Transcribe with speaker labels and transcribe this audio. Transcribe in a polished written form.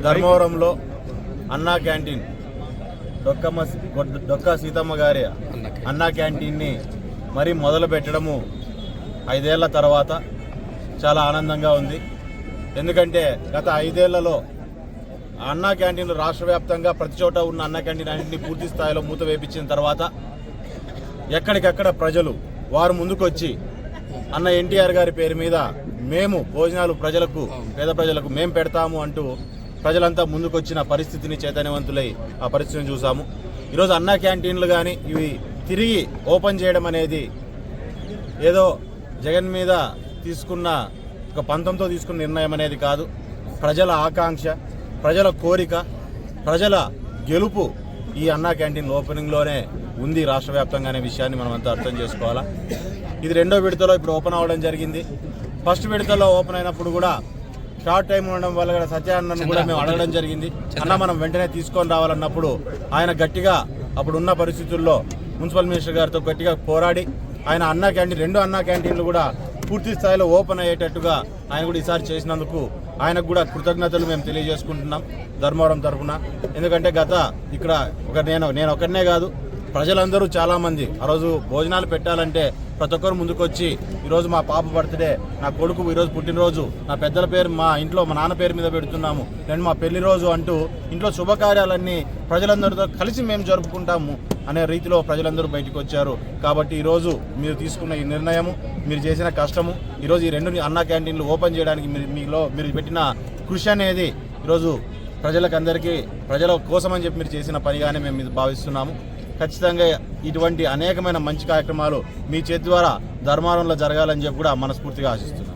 Speaker 1: ధర్మవరంలో అన్నా క్యాంటీన్ డొక్కా సీతమ్మ గారి అన్నా క్యాంటీన్ని మరి మొదలు పెట్టడము 5 ఏళ్ల తర్వాత చాలా ఆనందంగా ఉంది. ఎందుకంటే గత 5 ఏళ్లలో అన్నా క్యాంటీన్లు రాష్ట్ర వ్యాప్తంగా ప్రతి చోట ఉన్న అన్నా క్యాంటీన్ అన్నింటినీ పూర్తి స్థాయిలో మూత వేపించిన తర్వాత ఎక్కడికక్కడ ప్రజలు వారు ముందుకొచ్చి అన్న ఎన్టీఆర్ గారి పేరు మీద మేము భోజనాలు ప్రజలకు పేద ప్రజలకు మేము పెడతాము అంటూ ప్రజలంతా ముందుకొచ్చిన పరిస్థితిని చైతన్యవంతులై ఆ పరిస్థితిని చూసాము. ఈరోజు అన్నా క్యాంటీన్లు కానీ ఇవి తిరిగి ఓపెన్ చేయడం అనేది ఏదో జగన్ మీద తీసుకున్న ఒక పంతంతో తీసుకున్న నిర్ణయం అనేది కాదు. ప్రజల ఆకాంక్ష, ప్రజల కోరిక, ప్రజల గెలుపు ఈ అన్నా క్యాంటీన్ ఓపెనింగ్లోనే ఉంది రాష్ట్ర వ్యాప్తంగా అనే విషయాన్ని మనం అంతా అర్థం చేసుకోవాలా. ఇది 2వ విడతలో ఇప్పుడు ఓపెన్ అవ్వడం జరిగింది. ఫస్ట్ విడతలో ఓపెన్ అయినప్పుడు కూడా షార్ట్ టైం ఉండడం వల్ల కూడా సత్యానందను కూడా మేము అడగడం జరిగింది. అన్న మనం వెంటనే తీసుకొని రావాలన్నప్పుడు ఆయన గట్టిగా అప్పుడు ఉన్న పరిస్థితుల్లో మున్సిపల్ మినిస్టర్ గారితో గట్టిగా పోరాడి ఆయన అన్నా క్యాంటీన్ 2 అన్నా క్యాంటీన్లు కూడా పూర్తి స్థాయిలో ఓపెన్ అయ్యేటట్టుగా ఆయన కూడా ఈసారి చేసినందుకు ఆయనకు కూడా కృతజ్ఞతలు మేము తెలియజేసుకుంటున్నాం ధర్మవరం తరఫున. ఎందుకంటే గత ఇక్కడ నేను ఒకరినే కాదు, ప్రజలందరూ చాలామంది ఆ రోజు భోజనాలు పెట్టాలంటే ప్రతి ఒక్కరు ముందుకొచ్చి ఈరోజు మా పాప బర్త్డే, నా కొడుకు ఈరోజు పుట్టినరోజు, నా పెద్దల పేరు మా ఇంట్లో మా నాన్న పేరు మీద పెడుతున్నాము, నేను మా పెళ్లి రోజు అంటూ ఇంట్లో శుభకార్యాలన్నీ ప్రజలందరితో కలిసి మేము జరుపుకుంటాము అనే రీతిలో ప్రజలందరూ బయటకు వచ్చారు. కాబట్టి ఈరోజు మీరు తీసుకున్న ఈ నిర్ణయము, మీరు చేసిన కష్టము, ఈరోజు ఈ 2 అన్నా క్యాంటీన్లు ఓపెన్ చేయడానికి మీరు పెట్టిన కృషి అనేది ఈరోజు ప్రజలకందరికీ ప్రజల కోసమని చెప్పి మీరు చేసిన పనిగానే మేము భావిస్తున్నాము. ఖచ్చితంగా ఇటువంటి అనేకమైన మంచి కార్యక్రమాలు మీ చేతి ద్వారా ధర్మవరంలో జరగాలని చెప్పి కూడా మనస్ఫూర్తిగా ఆశిస్తున్నాం.